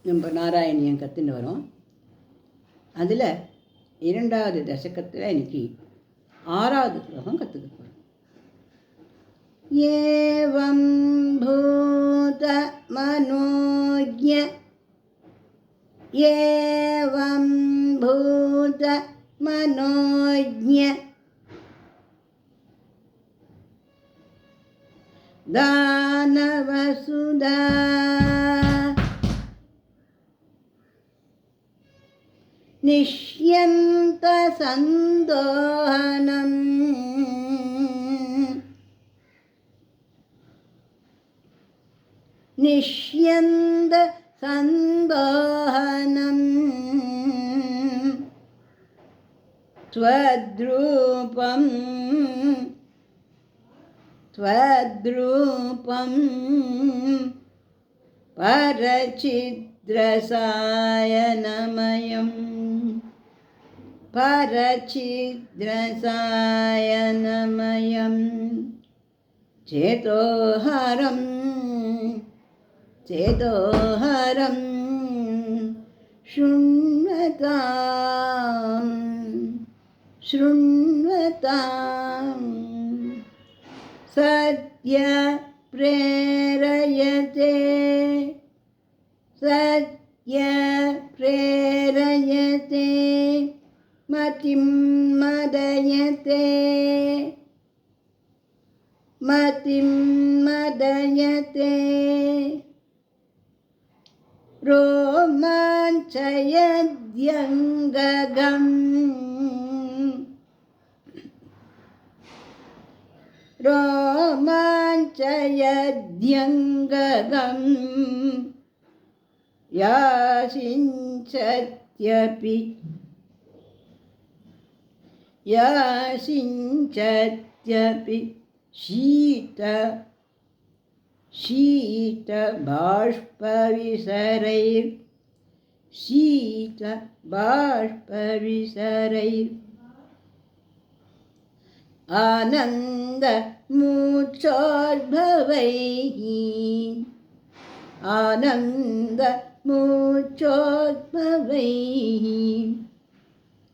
நம்ம நாராயணியம் கற்றுன்னு வரோம். அதில் 2வது தசகத்தில் இன்னைக்கு 6வது ஸ்லோகம் கற்றுக்க போகிறோம். ஏவம் பூத மனோஜ்ஞ ஏவம் பூத மனோஜ்ஞ தானவசுதா நிஷ்யந்த சந்தோஹனம் நிஷ்யந்த சந்தோஹனம் த்வத்ரூபம் த்வத்ரூபம் பரசித்ரசாயனமயம் பரசித்ரசாயனமயம் சேதோஹரம் சேதோஹரம் ஷுண்வதாம் ஷுண்வதாம் சத்ய பிரேரயதே சத்ய பிரேரயதே மதிம் மதயதே மதிம் மதயதே ரோமாஞ்சயத்யங்ககம் ரோமாஞ்சயத்யங்ககம் யாசிஞ்சத்யபி யாசிஞ்சத்யபி शीत शीत बाष्पविसरैर् शीत बाष्पविसरैर् आनन्द मूर्छोद्भवैः आनन्द மூச்சோத்பவைः.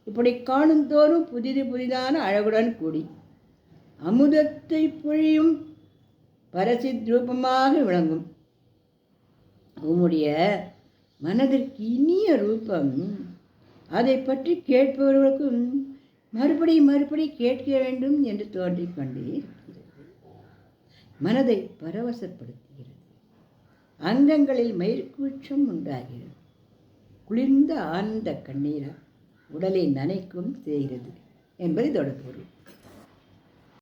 இப்படி காணும் தோறும் புதிது புதிதான அழகுடன் கூடி அமுதத்தை பொழியும் பரசித்ரூபமாக விளங்கும் உம்முடைய மனதிற்கு இனிய ரூபம் அதை பற்றி கேட்பவர்களுக்கும் மறுபடி மறுபடி கேட்க வேண்டும் என்று தோன்றிக்கொண்டே இருக்கிறது. மனதை பரவசப்படுத்துகிறது, அங்கங்களில் மயிர்கூச்சம் உண்டாகிறது, குளிர்ந்த ஆனந்த கண்ணீரா உடலை நனைக்கும் செய்கிறது என்பது இதோட பொருள்.